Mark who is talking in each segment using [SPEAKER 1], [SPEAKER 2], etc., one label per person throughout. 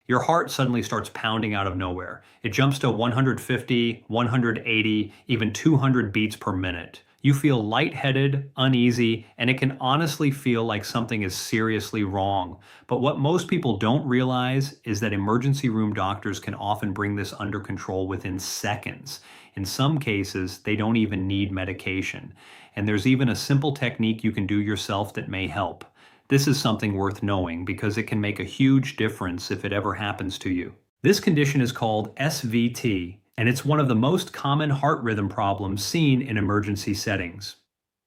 [SPEAKER 1] Your heart suddenly starts pounding out of nowhere. It jumps to 150, 180, even 200 beats per minute. You feel lightheaded, uneasy, and it can honestly feel like something is seriously wrong. But what most people don't realize is that emergency room doctors can often bring this under control within seconds. In some cases, they don't even need medication. And there's even a simple technique you can do yourself that may help. This is something worth knowing because it can make a huge difference if it ever happens to you. This condition is called SVT, and it's one of the most common heart rhythm problems seen in emergency settings.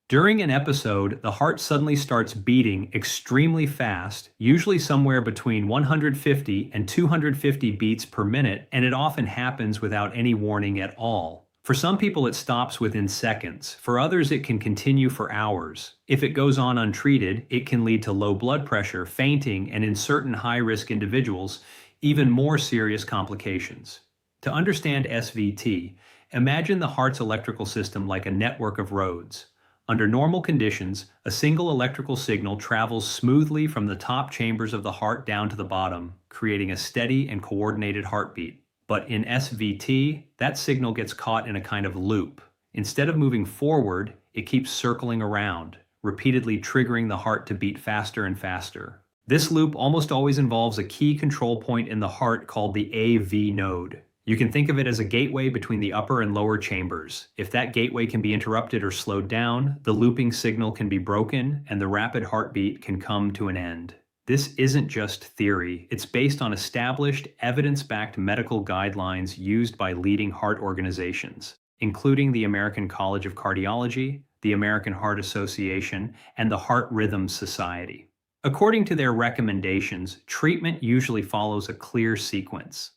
[SPEAKER 1] During an episode, the heart suddenly starts beating extremely fast, usually somewhere between 150 and 250 beats per minute, and it often happens without any warning at all. For some people, it stops within seconds. For others, it can continue for hours. If it goes on untreated, it can lead to low blood pressure, fainting, and in certain high-risk individuals, even more serious complications. To understand SVT, imagine the heart's electrical system like a network of roads. Under normal conditions, a single electrical signal travels smoothly from the top chambers of the heart down to the bottom, creating a steady and coordinated heartbeat. But in SVT, that signal gets caught in a kind of loop. Instead of moving forward, it keeps circling around, repeatedly triggering the heart to beat faster and faster. This loop almost always involves a key control point in the heart called the AV node. You can think of it as a gateway between the upper and lower chambers. If that gateway can be interrupted or slowed down, the looping signal can be broken and the rapid heartbeat can come to an end. This isn't just theory. It's based on established, evidence-backed medical guidelines used by leading heart organizations, including the American College of Cardiology, the American Heart Association, and the Heart Rhythm Society. According to their recommendations, treatment usually follows a clear sequence.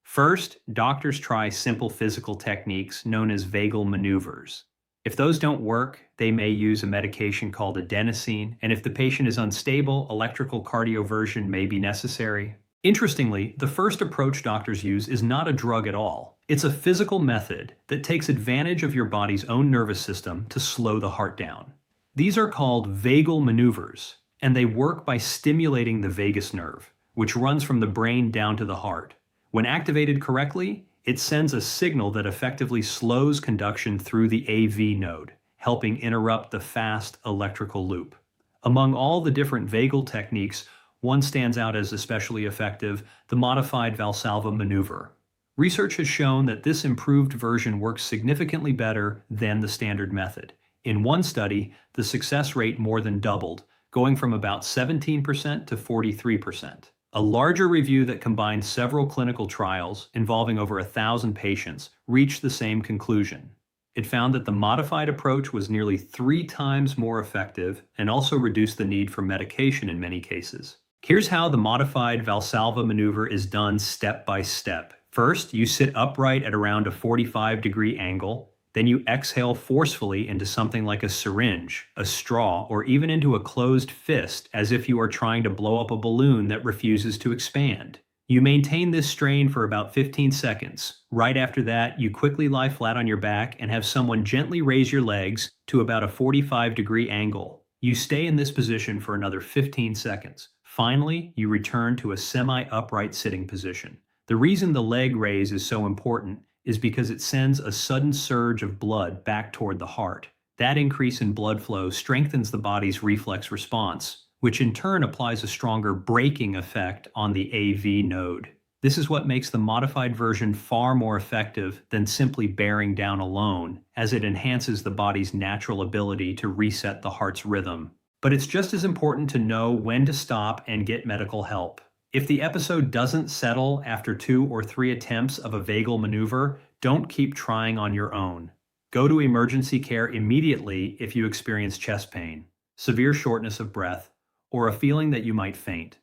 [SPEAKER 1] First, doctors try simple physical techniques known as vagal maneuvers. If those don't work, they may use a medication called adenosine, and if the patient is unstable, electrical cardioversion may be necessary. Interestingly, the first approach doctors use is not a drug at all. It's a physical method that takes advantage of your body's own nervous system to slow the heart down. These are called vagal maneuvers, and they work by stimulating the vagus nerve, which runs from the brain down to the heart. When activated correctly, it sends a signal that effectively slows conduction through the AV node, helping interrupt the fast electrical loop. Among all the different vagal techniques, one stands out as especially effective: the modified Valsalva maneuver. Research has shown that this improved version works significantly better than the standard method. In one study, the success rate more than doubled, going from about 17% to 43%. A larger review that combined several clinical trials involving over 1,000 patients reached the same conclusion. It found that the modified approach was nearly 3 times more effective and also reduced the need for medication in many cases. Here's how the modified Valsalva maneuver is done step by step. First, you sit upright at around a 45-degree angle. Then you exhale forcefully into something like a syringe, a straw, or even into a closed fist, as if you are trying to blow up a balloon that refuses to expand. You maintain this strain for about 15 seconds. Right after that, you quickly lie flat on your back and have someone gently raise your legs to about a 45-degree angle. You stay in this position for another 15 seconds. Finally, you return to a semi-upright sitting position. The reason the leg raise is so important is because it sends a sudden surge of blood back toward the heart. That increase in blood flow strengthens the body's reflex response, which in turn applies a stronger braking effect on the AV node. This is what makes the modified version far more effective than simply bearing down alone, as it enhances the body's natural ability to reset the heart's rhythm. But it's just as important to know when to stop and get medical help. If the episode doesn't settle after 2 or 3 attempts of a vagal maneuver, don't keep trying on your own. Go to emergency care immediately if you experience chest pain, severe shortness of breath, or a feeling that you might faint.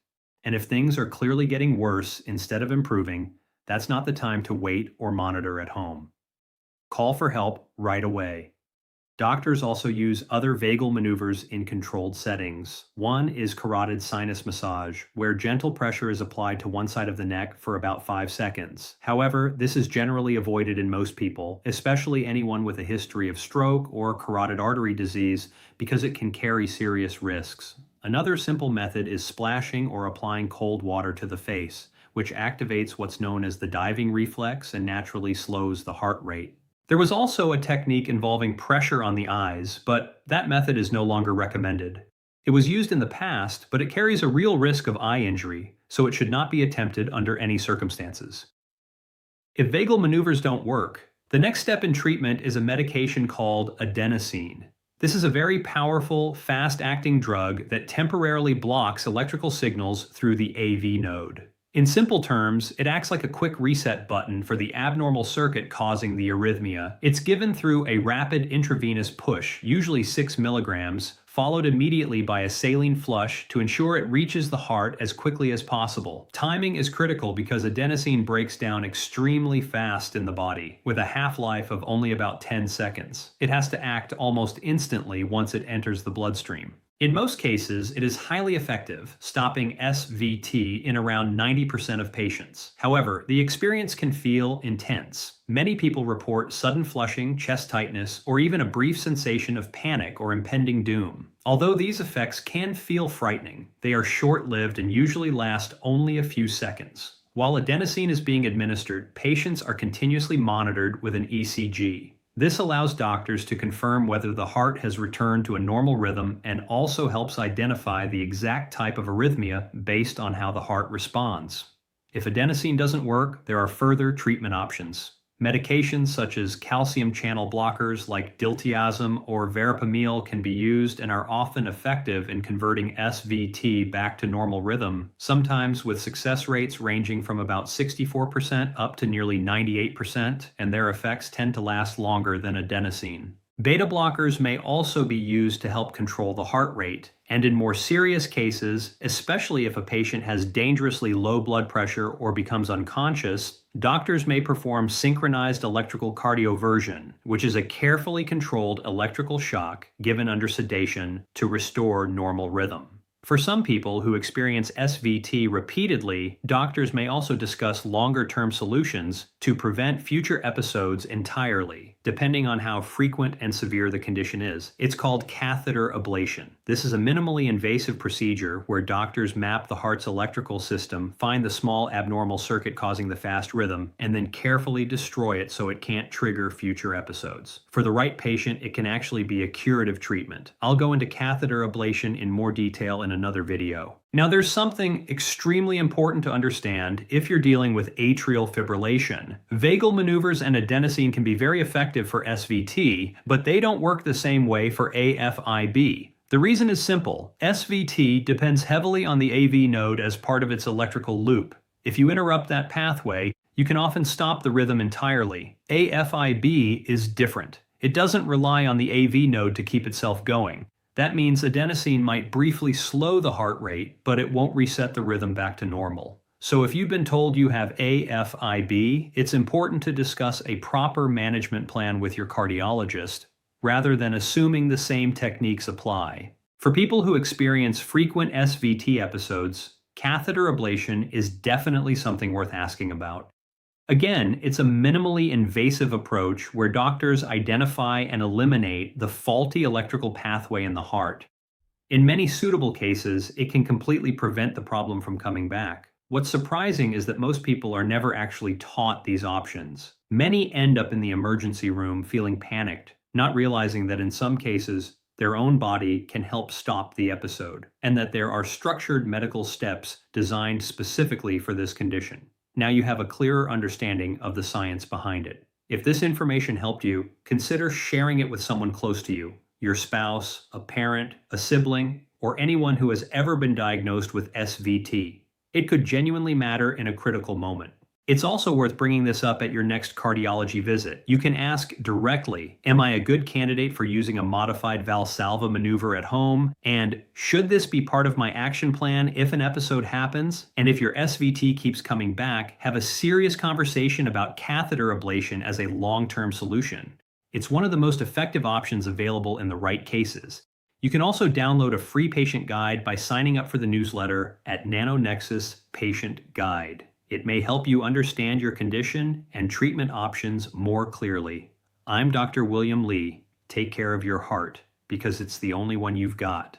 [SPEAKER 1] And if things are clearly getting worse instead of improving, that's not the time to wait or monitor at home. Call for help right away. Doctors also use other vagal maneuvers in controlled settings. One is carotid sinus massage, where gentle pressure is applied to one side of the neck for about 5 seconds. However, this is generally avoided in most people, especially anyone with a history of stroke or carotid artery disease, because it can carry serious risks. Another simple method is splashing or applying cold water to the face, which activates what's known as the diving reflex and naturally slows the heart rate. There was also a technique involving pressure on the eyes, but that method is no longer recommended. It was used in the past, but it carries a real risk of eye injury, so it should not be attempted under any circumstances. If vagal maneuvers don't work, the next step in treatment is a medication called adenosine. This is a very powerful, fast-acting drug that temporarily blocks electrical signals through the AV node. In simple terms, it acts like a quick reset button for the abnormal circuit causing the arrhythmia. It's given through a rapid intravenous push, usually 6 milligrams, followed immediately by a saline flush to ensure it reaches the heart as quickly as possible. Timing is critical because adenosine breaks down extremely fast in the body, with a half-life of only about 10 seconds. It has to act almost instantly once it enters the bloodstream. In most cases, it is highly effective, stopping SVT in around 90% of patients. However, the experience can feel intense. Many people report sudden flushing, chest tightness, or even a brief sensation of panic or impending doom. Although these effects can feel frightening, they are short-lived and usually last only a few seconds. While adenosine is being administered, patients are continuously monitored with an ECG. This allows doctors to confirm whether the heart has returned to a normal rhythm and also helps identify the exact type of arrhythmia based on how the heart responds. If adenosine doesn't work, there are further treatment options. Medications such as calcium channel blockers like diltiazem or verapamil can be used and are often effective in converting SVT back to normal rhythm, sometimes with success rates ranging from about 64% up to nearly 98%, and their effects tend to last longer than adenosine. Beta blockers may also be used to help control the heart rate, and in more serious cases, especially if a patient has dangerously low blood pressure or becomes unconscious, doctors may perform synchronized electrical cardioversion, which is a carefully controlled electrical shock given under sedation to restore normal rhythm. For some people who experience SVT repeatedly, doctors may also discuss longer-term solutions to prevent future episodes entirely, depending on how frequent and severe the condition is. It's called catheter ablation. This is a minimally invasive procedure where doctors map the heart's electrical system, find the small abnormal circuit causing the fast rhythm, and then carefully destroy it so it can't trigger future episodes. For the right patient, it can actually be a curative treatment. I'll go into catheter ablation in more detail in another video. Now, there's something extremely important to understand if you're dealing with atrial fibrillation. Vagal maneuvers and adenosine can be very effective for SVT, but they don't work the same way for AFib. The reason is simple. SVT depends heavily on the AV node as part of its electrical loop. If you interrupt that pathway, you can often stop the rhythm entirely. AFib is different. It doesn't rely on the AV node to keep itself going. That means adenosine might briefly slow the heart rate, but it won't reset the rhythm back to normal. So if you've been told you have AFib, it's important to discuss a proper management plan with your cardiologist, rather than assuming the same techniques apply. For people who experience frequent SVT episodes, catheter ablation is definitely something worth asking about. Again, it's a minimally invasive approach where doctors identify and eliminate the faulty electrical pathway in the heart. In many suitable cases, it can completely prevent the problem from coming back. What's surprising is that most people are never actually taught these options. Many end up in the emergency room feeling panicked, not realizing that in some cases, their own body can help stop the episode, and that there are structured medical steps designed specifically for this condition. Now you have a clearer understanding of the science behind it. If this information helped you, consider sharing it with someone close to you, your spouse, a parent, a sibling, or anyone who has ever been diagnosed with SVT. It could genuinely matter in a critical moment. It's also worth bringing this up at your next cardiology visit. You can ask directly, am I a good candidate for using a modified Valsalva maneuver at home? And should this be part of my action plan if an episode happens? And if your SVT keeps coming back, have a serious conversation about catheter ablation as a long-term solution. It's one of the most effective options available in the right cases. You can also download a free patient guide by signing up for the newsletter at NanoNexus Patient Guide. It may help you understand your condition and treatment options more clearly. I'm Dr. William Lee. Take care of your heart, because it's the only one you've got.